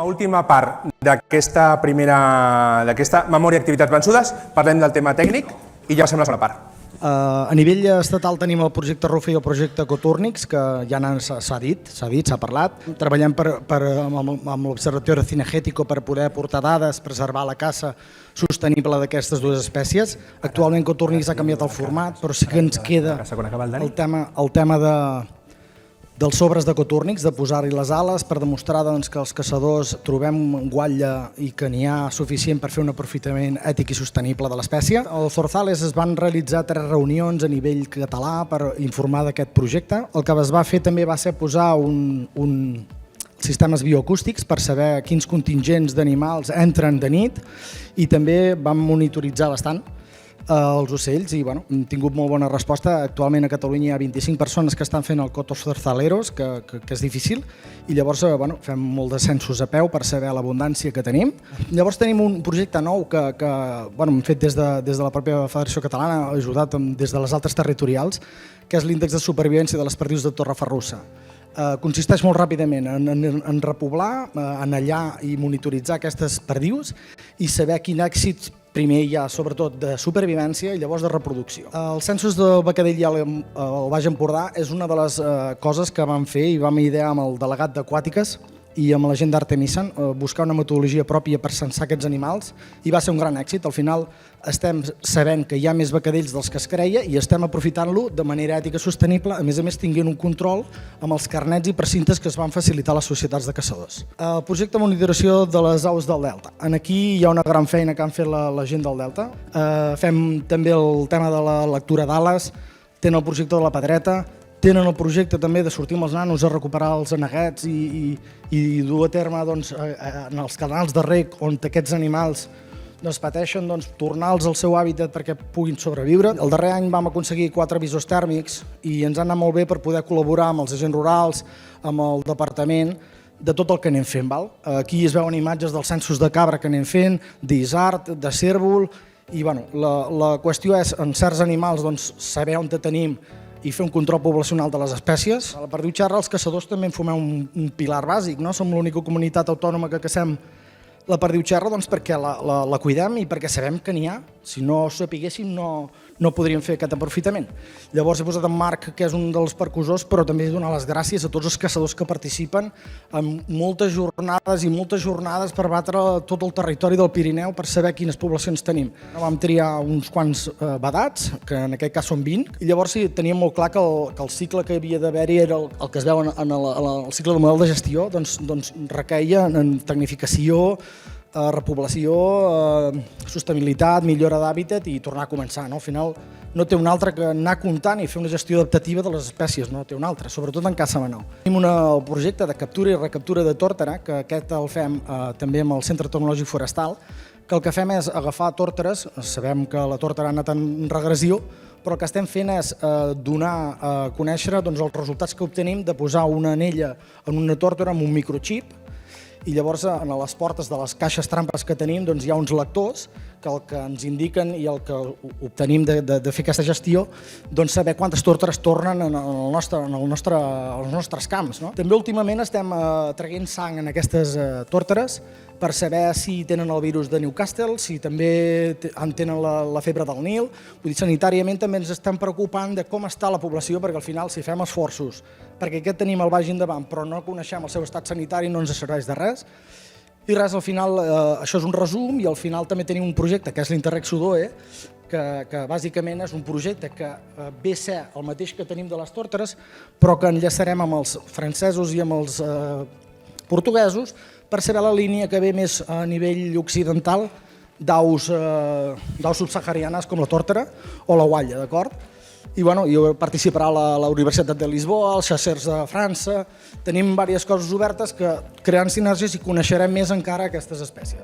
última part d'aquesta memòria d'activitats vençudes, parlem del tema tècnic i ja passem a la segona part. A nivell estatal tenim el projecte RUFE i el projecte Cotúrnics, que ja s'ha dit, s'ha parlat. Treballem amb l'Observatori Cinegético per poder aportar dades, preservar la caça sostenible d'aquestes dues espècies. Actualment Cotúrnics ha canviat el format, però sí que ens queda el tema dels sobres de cotúrnics, de posar-hi les ales per demostrar que els caçadors trobem guatlla i que n'hi ha suficient per fer un aprofitament ètic i sostenible de l'espècie. Al Zorzales es van realitzar 3 reunions a nivell català per informar d'aquest projecte. El que es va fer també va ser posar sistemes bioacústics per saber quins contingents d'animals entren de nit i també vam monitoritzar bastant els ocells i hem tingut molt bona resposta. Actualment a Catalunya hi ha 25 persones que estan fent el cotos zorzaleros, que és difícil, i llavors fem molt de censos a peu per saber l'abundància que tenim. Llavors tenim un projecte nou que hem fet des de la pròpia Federació Catalana, ajudat des de les altres territorials, que és l'índex de supervivència de les perdius de Torreferrussa. Consisteix molt ràpidament en repoblar, anellar i monitoritzar aquestes perdius i saber quin èxit primer hi ha, sobretot de supervivència i llavors de reproducció. El census del Becadell al Baix Empordà és una de les coses que vam fer i vam idear amb el delegat d'Aquàtiques i amb la gent d'Artemisan, buscar una metodologia pròpia per censar aquests animals i va ser un gran èxit. Al final estem sabent que hi ha més becadells dels que es creia i estem aprofitant-lo de manera ètica sostenible, a més tinguent un control amb els carnets i precintes que es van facilitar a les societats de caçadors. El projecte de monitoració de les aus del Delta. Aquí hi ha una gran feina que han fet la gent del Delta. Fem també el tema de la lectura d'ales, tenen el projecte de la pedreta, tenen el projecte també de sortir amb els nanos a recuperar els aneguets i dur a terme en els canals de rec on aquests animals pateixen, tornar-los al seu hàbitat perquè puguin sobreviure. El darrer any vam aconseguir 4 avisos tèrmics i ens ha anat molt bé per poder col·laborar amb els agents rurals, amb el departament, de tot el que anem fent. Aquí es veuen imatges dels censos de cabra que anem fent, d'isard, de cérvol, i la qüestió és, en certs animals, saber on tenim i fer un control poblacional de les espècies. A la Perdiu Xerra els caçadors també en formem un pilar bàsic, som l'única comunitat autònoma que cacem la Perdiu Xerra perquè la cuidem i perquè sabem que n'hi ha. Si no ho sapiguéssim no podríem fer aquest aprofitament. Llavors he posat en Marc, que és un dels percussors, però també he donat les gràcies a tots els caçadors que participen en moltes jornades per batre tot el territori del Pirineu per saber quines poblacions tenim. Vam triar uns quants vedats, que en aquest cas són 20, i llavors teníem molt clar que el cicle que havia d'haver-hi era el que es veu en el cicle del model de gestió, requeia en tecnificació, repoblació, sostenibilitat, millora d'hàbitat i tornar a començar. Al final no té un altre que anar comptant i fer una gestió adaptativa de les espècies, no té un altre, sobretot en caça menor. Tenim un projecte de captura i recaptura de tórtora, que aquest el fem també amb el Centre Tecnològic Forestal, que el que fem és agafar tórtores, sabem que la tórtora ha anat en regressió, però el que estem fent és donar a conèixer els resultats que obtenim de posar una anella en una tórtora amb un microxip, i llavors a les portes de les caixes trampes que tenim hi ha uns lectors que el que ens indiquen i el que obtenim de fer aquesta gestió, saber quantes tórtores tornen als nostres camps. També últimament estem traient sang en aquestes tórtores per saber si tenen el virus de Newcastle, si també tenen la febre del Nil. Sanitàriament també ens estem preocupant de com està la població, perquè al final si fem esforços perquè aquest tenim el vagi endavant però no coneixem el seu estat sanitari no ens serveix de res. I res, al final això és un resum i al final també tenim un projecte que és l'Interreg Sudoe, que bàsicament és un projecte que ve a ser el mateix que tenim de les tórtores però que enllaçarem amb els francesos i amb els portuguesos per saber la línia que ve més a nivell occidental d'aus subsaharianes com la tórtora o la guatlla, d'acord? I participarà la Universitat de Lisboa, els Chasseurs de França. Tenim diverses coses obertes que creant sinergies i coneixerem més encara aquestes espècies.